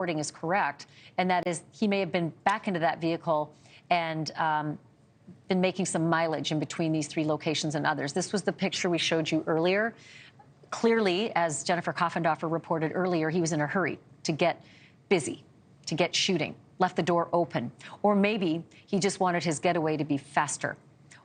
reporting is correct, and that is he may have been back into that vehicle and been making some mileage in between these three locations and others. This was the picture we showed you earlier. Clearly, as Jennifer Koffendorfer reported earlier, he was in a hurry to get busy, to get shooting, left the door open. Or maybe he just wanted his getaway to be faster,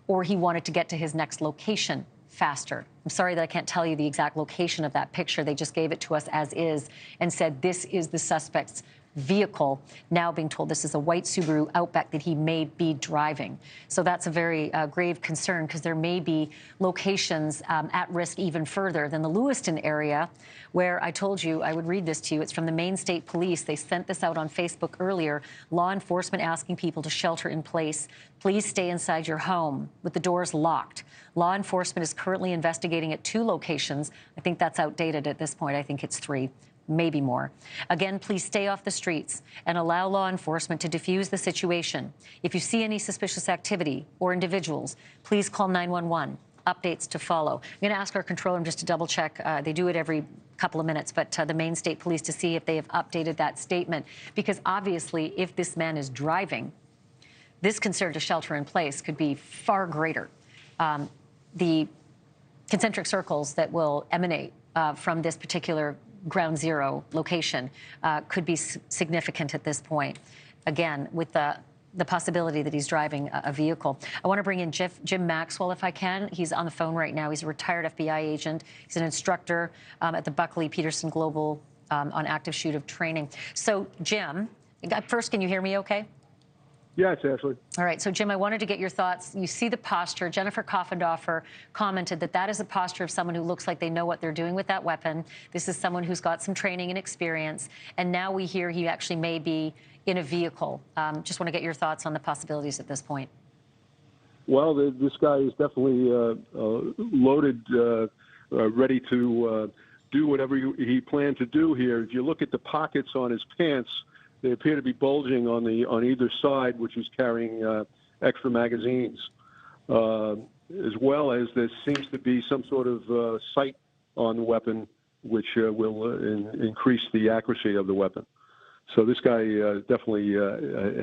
or he wanted to get to his next location faster. I'm sorry that I can't tell you the exact location of that picture. They just gave it to us as is and said this is the suspect's vehicle, now being told this is a white Subaru Outback that he may be driving. So that's a very grave concern, because there may be locations at risk even further than the Lewiston area, where I told you I would read this to you. It's from the Maine State Police. They sent this out on Facebook earlier. Law enforcement asking people to shelter in place. Please stay inside your home with the doors locked. Law enforcement is currently investigating at 2 locations. I think that's outdated at this point. I think it's 3. Maybe more. Again, please stay off the streets and allow law enforcement to defuse the situation. If you see any suspicious activity or individuals, please call 911. Updates to follow. I'm going to ask our control room just to double check. They do it every couple of minutes, but the Maine State Police to see if they have updated that statement. Because obviously, if this man is driving, this concern to shelter in place could be far greater. The concentric circles that will emanate from this particular ground zero location could be significant at this point. Again, with the possibility that he's driving a vehicle. I want to bring in Jim Maxwell, if I can. He's on the phone right now. He's a retired FBI agent. He's an instructor at the Buckley Peterson Global on active shooter training. So, Jim, first, can you hear me okay? Yes, Ashleigh. All right. So, Jim, I wanted to get your thoughts. You see the posture. Jennifer Koffendorfer commented that that is a posture of someone who looks like they know what they're doing with that weapon. This is someone who's got some training and experience. And now we hear he actually may be in a vehicle. Just want to get your thoughts on the possibilities at this point. Well, this guy is definitely loaded, ready to do whatever he planned to do here. If you look at the pockets on his pants, they appear to be bulging on either side, which is carrying extra magazines, as well as there seems to be some sort of sight on the weapon, which will increase the accuracy of the weapon. So this guy definitely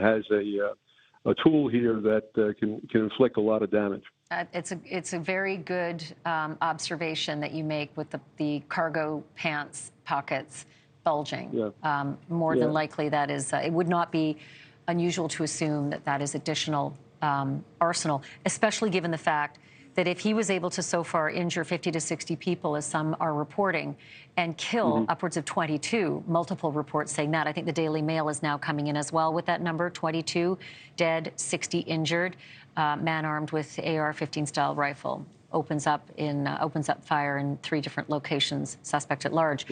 has a tool here that can inflict a lot of damage. It's a very good observation that you make with the cargo pants pockets bulging. Yeah. More than likely, that is, it would not be unusual to assume that that is additional arsenal, especially given the fact that if he was able to so far injure 50 to 60 people, as some are reporting, and kill upwards of 22, multiple reports saying that. I think the Daily Mail is now coming in as well with that number, 22 dead, 60 injured, man armed with AR-15 style rifle. Opens up fire in 3 different locations, suspect at large.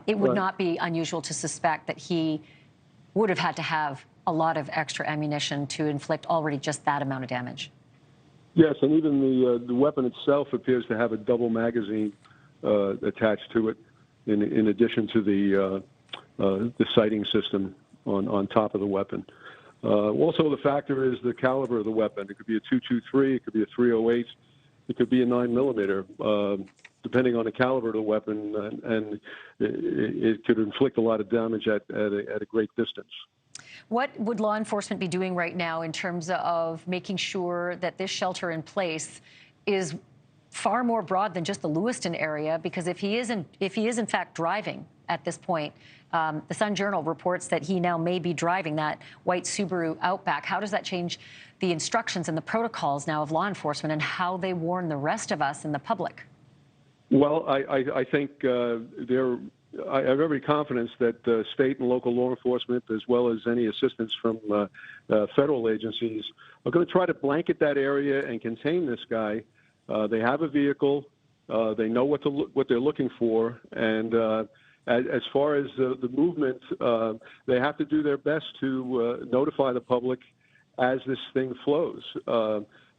It would not be unusual to suspect that he would have had to have a lot of extra ammunition to inflict already just that amount of damage. Yes, and even the weapon itself appears to have a double magazine attached to it, in addition to the sighting system on top of the weapon. Also, the factor is the caliber of the weapon. It could be a .223, it could be a .308. It could be a 9mm, depending on the caliber of the weapon, and it could inflict a lot of damage at a great distance. What would law enforcement be doing right now in terms of making sure that this shelter in place is far more broad than just the Lewiston area? Because if he is in fact driving at this point, the Sun-Journal reports that he now may be driving that white Subaru Outback. How does that change the instructions and the protocols now of law enforcement and how they warn the rest of us and the public? Well, I think I have every confidence that state and local law enforcement, as well as any assistance from federal agencies, are going to try to blanket that area and contain this guy. They have a vehicle. They know what they're looking for, and as far as the movement, they have to do their best to notify the public as this thing flows.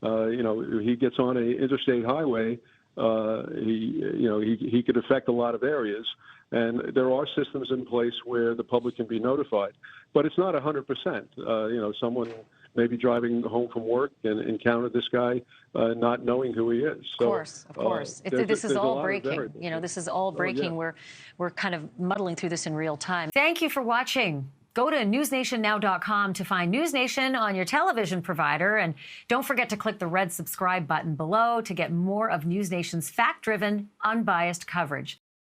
He gets on an interstate highway. He could affect a lot of areas. And there are systems in place where the public can be notified, but it's not 100%. Someone may be driving home from work and encountered this guy not knowing who he is. Of course. This is all breaking. This is all breaking. Yeah. We're kind of muddling through this in real time. Thank you for watching. Go to newsnationnow.com to find NewsNation on your television provider. And don't forget to click the red subscribe button below to get more of NewsNation's fact-driven, unbiased coverage.